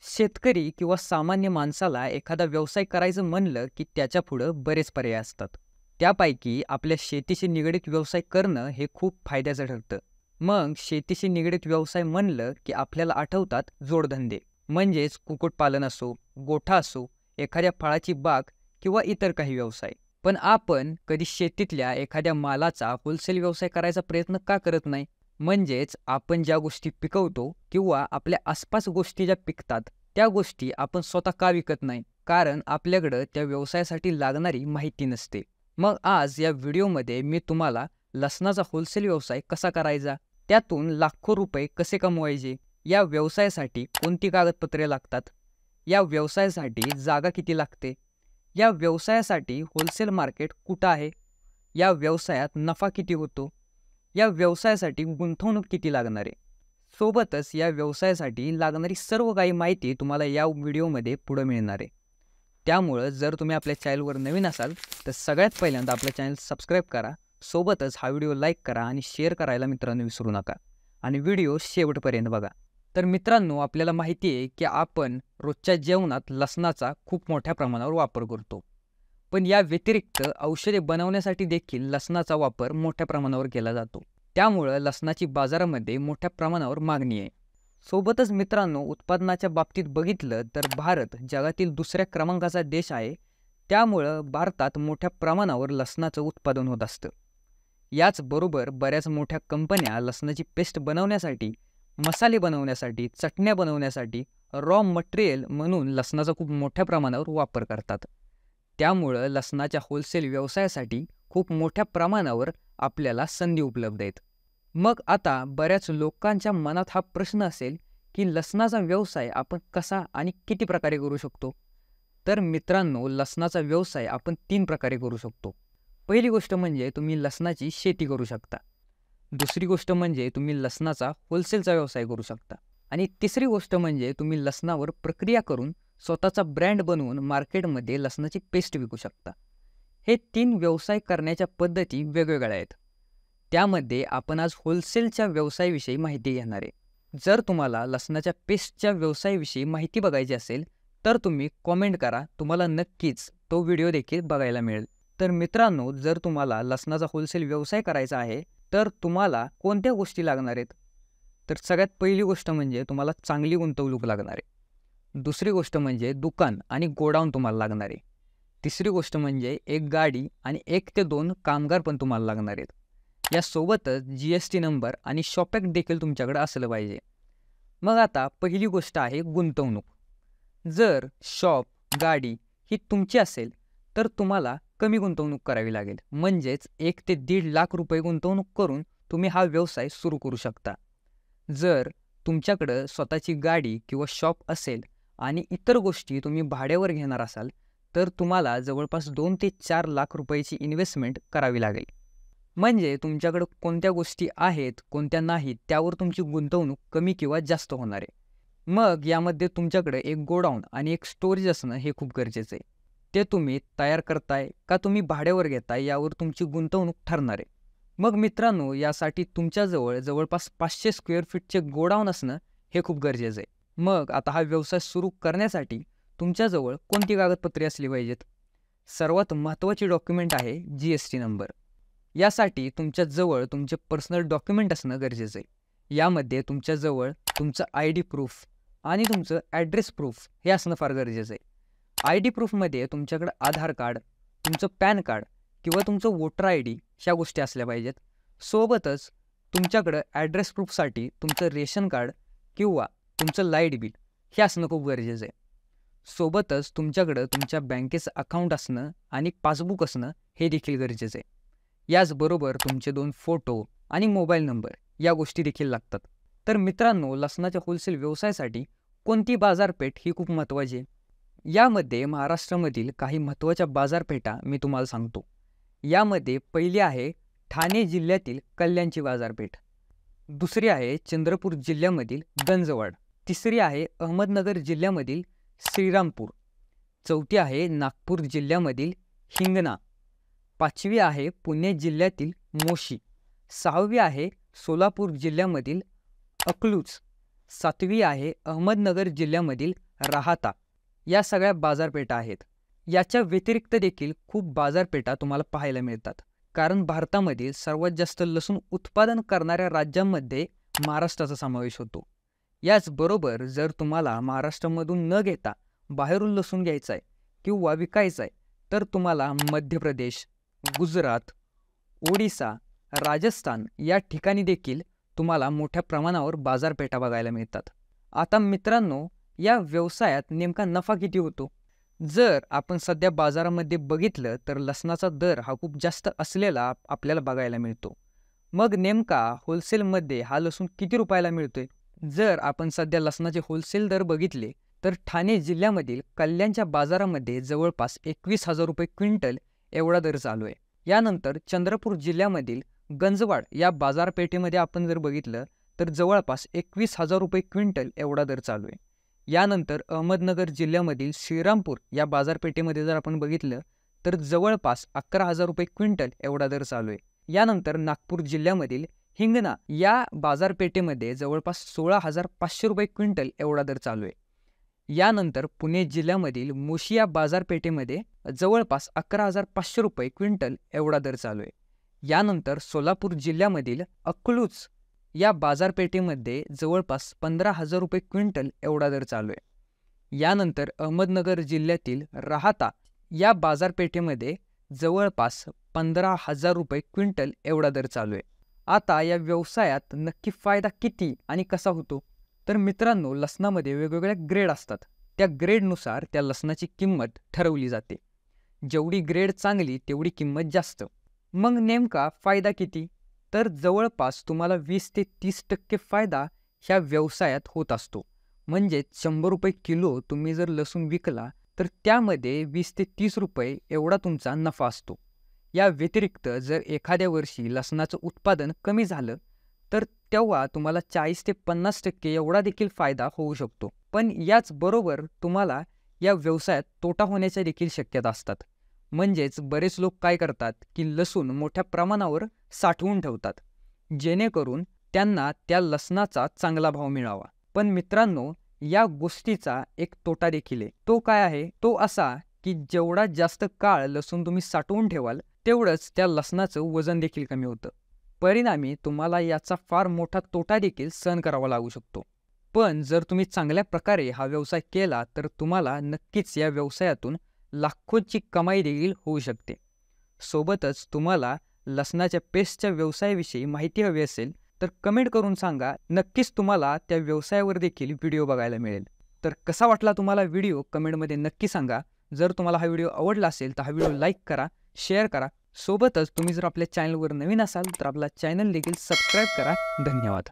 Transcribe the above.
शेतकरी किंवा सामान्य माणसाला एखादा व्यवसाय करायचं म्हणलं की त्याच्यापुढं बरेच पर्याय असतात. त्यापैकी आपल्या शेतीशी निगडीत व्यवसाय करणं हे खूप फायद्याचं ठरतं. मग शेतीशी निगडीत व्यवसाय म्हणलं की आपल्याला आठवतात जोडधंदे, म्हणजेच कुक्कुटपालन असो, गोठा असो, एखाद्या फळाची बाग किंवा इतर काही व्यवसाय. पण आपण कधी शेतीतल्या एखाद्या मालाचा होलसेल व्यवसाय करायचा प्रयत्न का करत नाही? म्हणजेच आपण ज्या गोष्टी पिकवतो किंवा आपल्या आसपास गोष्टी ज्या पिकतात त्या गोष्टी आपण स्वतः का विकत नाही? कारण आपल्याकडं त्या व्यवसायासाठी लागणारी माहिती नसते. मग आज या व्हिडिओमध्ये मी तुम्हाला लसणाचा होलसेल व्यवसाय कसा करायचा, त्यातून लाखो रुपये कसे कमवायचे, या व्यवसायासाठी कोणती कागदपत्रे लागतात, या व्यवसायासाठी जागा किती लागते, या व्यवसायासाठी होलसेल मार्केट कुठं आहे, या व्यवसायात नफा किती होतो, या व्यवसायासाठी गुंतवणूक किती लागणार आहे. सोबतच या व्यवसायासाठी लागणारी सर्व काही माहिती तुम्हाला या व्हिडिओमध्ये पुढे मिळणार आहे. त्यामुळं जर तुम्ही आपल्या चॅनलवर नवीन असाल तर सगळ्यात पहिल्यांदा आपल्या चॅनल सबस्क्राईब करा. सोबतच हा व्हिडिओ लाईक करा आणि शेअर करायला मित्रांनो विसरू नका. आणि व्हिडिओ शेवटपर्यंत बघा. तर मित्रांनो, आपल्याला माहिती आहे की आपण रोजच्या जेवणात लसणाचा खूप मोठ्या प्रमाणावर वापर करतो. पण या व्यतिरिक्त औषधे बनवण्यासाठी देखील लसणाचा वापर मोठ्या प्रमाणावर केला जातो. त्यामुळं लसणाची बाजारामध्ये मोठ्या प्रमाणावर मागणी आहे. सोबतच मित्रांनो, उत्पादनाच्या बाबतीत बघितलं तर भारत जगातील दुसऱ्या क्रमांकाचा देश आहे. त्यामुळं भारतात मोठ्या प्रमाणावर लसणाचं उत्पादन होत असतं. याचबरोबर बऱ्याच मोठ्या कंपन्या लसणाची पेस्ट बनवण्यासाठी, मसाले बनवण्यासाठी, चटण्या बनवण्यासाठी रॉ मटेरियल म्हणून लसणाचा खूप मोठ्या प्रमाणावर वापर करतात. त्यामुळं लसणाच्या होलसेल व्यवसायासाठी खूप मोठ्या प्रमाणावर आपल्याला संधी उपलब्ध आहेत. मग आता बऱ्याच लोकांच्या मनात हा प्रश्न असेल की लसणाचा व्यवसाय आपण कसा आणि किती प्रकारे करू शकतो? तर मित्रांनो, लसणाचा व्यवसाय आपण 3 प्रकारे करू शकतो. पहिली गोष्ट म्हणजे तुम्ही लसणाची शेती करू शकता. दुसरी गोष्ट म्हणजे तुम्ही लसणाचा होलसेलचा व्यवसाय करू शकता. आणि तिसरी गोष्ट म्हणजे तुम्ही लसणावर प्रक्रिया करून स्वतःचा ब्रँड बनवून मार्केटमध्ये लसणाची पेस्ट विकू शकता. हे 3 व्यवसाय करण्याच्या पद्धती वेगवेगळ्या आहेत. त्यामध्ये आपण आज होलसेलच्या व्यवसायाविषयी माहिती घेणार आहे. जर तुम्हाला लसणाच्या पेस्टच्या व्यवसायाविषयी माहिती बघायची असेल तर तुम्ही कॉमेंट करा, तुम्हाला नक्कीच तो व्हिडिओ देखील बघायला मिळेल. तर मित्रांनो, जर तुम्हाला लसणाचा होलसेल व्यवसाय करायचा आहे तर तुम्हाला कोणत्या गोष्टी लागणार आहेत? तर सगळ्यात पहिली गोष्ट म्हणजे तुम्हाला चांगली गुंतवणूक लागणार आहे. दुसरी गोष्ट म्हणजे दुकान आणि गोडाऊन तुम्हाला लागणार आहे. तिसरी गोष्ट म्हणजे एक गाडी आणि 1 ते 2 कामगार पण तुम्हाला लागणार आहेत. यासोबतच GST नंबर आणि शॉपॅक देखील तुमच्याकडे असलं पाहिजे. मग आता पहिली गोष्ट आहे गुंतवणूक. जर शॉप, गाडी ही तुमची असेल तर तुम्हाला कमी गुंतवणूक करावी लागेल. म्हणजेच 1 ते 1.5 लाख रुपये गुंतवणूक करून तुम्ही हा व्यवसाय सुरू करू शकता. जर तुमच्याकडं स्वतःची गाडी किंवा शॉप असेल आणि इतर गोष्टी तुम्ही भाड्यावर घेणार असाल तर तुम्हाला जवळपास 2 ते 4 लाख रुपयाची इन्व्हेस्टमेंट करावी लागेल. म्हणजे तुमच्याकडं कोणत्या गोष्टी आहेत, कोणत्या नाहीत, त्यावर तुमची गुंतवणूक कमी किंवा जास्त होणार आहे. मग यामध्ये तुमच्याकडे एक गोडाऊन आणि एक स्टोरेज असणं हे खूप गरजेचं आहे. ते तुम्ही तयार करताय का तुम्ही भाड्यावर घेताय यावर तुमची गुंतवणूक ठरणार आहे. मग मित्रांनो, यासाठी तुमच्याजवळ जवळपास 500 स्क्वेअर फीटचे गोडाऊन असणं हे खूप गरजेचं आहे. मग आता हा व्यवसाय सुरू करण्यासाठी तुमच्याजवळ कोणती कागदपत्रे असली पाहिजेत? सर्वात महत्त्वाची डॉक्युमेंट आहे GST नंबर. यासाठी तुमच्याजवळ तुमचे पर्सनल डॉक्युमेंट असणं गरजेचं आहे. यामध्ये तुमच्याजवळ तुमचं ID प्रूफ आणि तुमचं ॲड्रेस प्रूफ हे असणं फार गरजेचं आहे. ID प्रूफमध्ये तुमच्याकडं आधार कार्ड, तुमचं पॅन कार्ड किंवा तुमचं वोटर ID ह्या गोष्टी असल्या पाहिजेत. सोबतच तुमच्याकडं ॲड्रेस प्रूफसाठी तुमचं रेशन कार्ड किंवा तुमचं लाईट बिल हे असणं खूप गरजेचं आहे. सोबतच तुमच्याकडं तुमच्या बँकेचं अकाउंट असणं आणि पासबुक असणं हे देखील गरजेचं आहे. याचबरोबर तुमचे 2 फोटो आणि मोबाईल नंबर या गोष्टी देखील लागतात. तर मित्रांनो, लसणाच्या होलसेल व्यवसायासाठी कोणती बाजारपेठ ही खूप महत्त्वाची आहे. यामध्ये महाराष्ट्रामधील काही महत्त्वाच्या बाजारपेठा मी तुम्हाला सांगतो. यामध्ये पहिली आहे ठाणे जिल्ह्यातील कल्याणची बाजारपेठ. दुसरी आहे चंद्रपूर जिल्ह्यामधील गंजवाड. तिसरी आहे अहमदनगर जिल्ह्यामधील श्रीरामपूर. चौथी आहे नागपूर जिल्ह्यामधील हिंगणा. 5वी आहे पुणे जिल्ह्यातील मोशी. 6वी आहे सोलापूर जिल्ह्यामधील अकलूज. 7वी आहे अहमदनगर जिल्ह्यामधील राहाता या सगळ्या बाजारपेठा आहेत. याच्या व्यतिरिक्त देखील खूप बाजारपेठा तुम्हाला पाहायला मिळतात. कारण भारतामधील सर्वात जास्त लसूण उत्पादन करणाऱ्या राज्यांमध्ये महाराष्ट्राचा समावेश होतो. याचबरोबर जर तुम्हाला महाराष्ट्रामधून न घेता बाहेरून लसूण घ्यायचा आहे किंवा विकायचा आहे, तर तुम्हाला मध्य प्रदेश, गुजरात, ओडिसा, राजस्थान या ठिकाणी देखील तुम्हाला मोठ्या प्रमाणावर बाजारपेठा बघायला मिळतात. आता मित्रांनो, या व्यवसायात नेमका नफा किती होतो? जर आपण सध्या बाजारामध्ये बघितलं तर लसणाचा दर हा खूप जास्त असलेला आपल्याला बघायला मिळतो. मग नेमका होलसेलमध्ये हा लसूण किती रुपयाला मिळतोय? जर आपण सध्या लसणाचे होलसेल दर बघितले तर ठाणे जिल्ह्यामधील कल्याणच्या बाजारामध्ये जवळपास 21,000 रुपये क्विंटल एवढा दर चालू आहे. यानंतर चंद्रपूर जिल्ह्यामधील गंजवाड या बाजारपेठेमध्ये आपण जर बघितलं तर जवळपास 21,000 रुपये क्विंटल एवढा दर चालू आहे. यानंतर अहमदनगर जिल्ह्यामधील श्रीरामपूर या बाजारपेठेमध्ये जर आपण बघितलं तर जवळपास 11,000 रुपये क्विंटल एवढा दर चालू आहे. यानंतर नागपूर जिल्ह्यामधील हिंगणा या बाजारपेठेमध्ये जवळपास 16,500 रुपये क्विंटल एवढा दर चालू आहे. यानंतर पुणे जिल्ह्यामधील मोशी या बाजारपेठेमध्ये जवळपास 11,500 रुपये क्विंटल एवढा दर चालू आहे. यानंतर सोलापूर जिल्ह्यामधील अकलूज या बाजारपेठेमध्ये जवळपास 15,000 रुपये क्विंटल एवढा दर चालू आहे. यानंतर अहमदनगर जिल्ह्यातील राहाता या बाजारपेठेमध्ये जवळपास 15,000 रुपये क्विंटल एवढा दर चालू आहे. आता या व्यवसायात नक्की फायदा किती आणि कसा होतो? तर मित्रांनो, लसणामध्ये वेगवेगळ्या ग्रेड असतात. त्या ग्रेडनुसार त्या लसणाची किंमत ठरवली जाते. जेवढी ग्रेड चांगली तेवढी किंमत जास्त. मग नेमका फायदा किती? तर जवळपास तुम्हाला 20 ते 30% फायदा ह्या व्यवसायात होत असतो. म्हणजेच 100 रुपये किलो तुम्ही जर लसूण विकला तर त्यामध्ये 20 ते 30 रुपये एवढा तुमचा नफा असतो. या व्यतिरिक्त जर एखाद्या वर्षी लसणाचं उत्पादन कमी झालं तर तेव्हा तुम्हाला 40 ते 50% एवढा देखील फायदा होऊ शकतो. पण याचबरोबर तुम्हाला या व्यवसायात तोटा होण्याच्या देखील शक्यता असतात. म्हणजेच बरेच लोक काय करतात की लसूण मोठ्या प्रमाणावर साठवून ठेवतात जेणेकरून त्यांना त्या लसणाचा चांगला भाव मिळावा. पण मित्रांनो, या गोष्टीचा एक तोटा देखील आहे. तो काय आहे? तो असा की जेवढा जास्त काळ लसूण तुम्ही साठवून ठेवाल तेवढंच त्या लसणाचं वजन देखील कमी होतं. परिणामी तुम्हाला याचा फार मोठा तोटा देखील सहन करावा लागू शकतो. पण जर तुम्ही चांगल्या प्रकारे हा व्यवसाय केला तर तुम्हाला नक्कीच या व्यवसायातून लाखोंची कमाई देखील होऊ शकते. सोबतच तुम्हाला लसणाच्या पेस्टच्या व्यवसायाविषयी माहिती हवी असेल तर कमेंट करून सांगा. नक्कीच तुम्हाला त्या व्यवसायावर देखील व्हिडिओ बघायला मिळेल. तर कसा वाटला तुम्हाला व्हिडिओ कमेंटमध्ये नक्की सांगा. जर तुम्हाला हा व्हिडिओ आवडला असेल तर हा व्हिडिओ लाईक करा, शेअर करा. सोबतच तुम्ही जर आपल्या चॅनलवर नवीन असाल तर आपला चॅनल देखील सबस्क्राईब करा. धन्यवाद.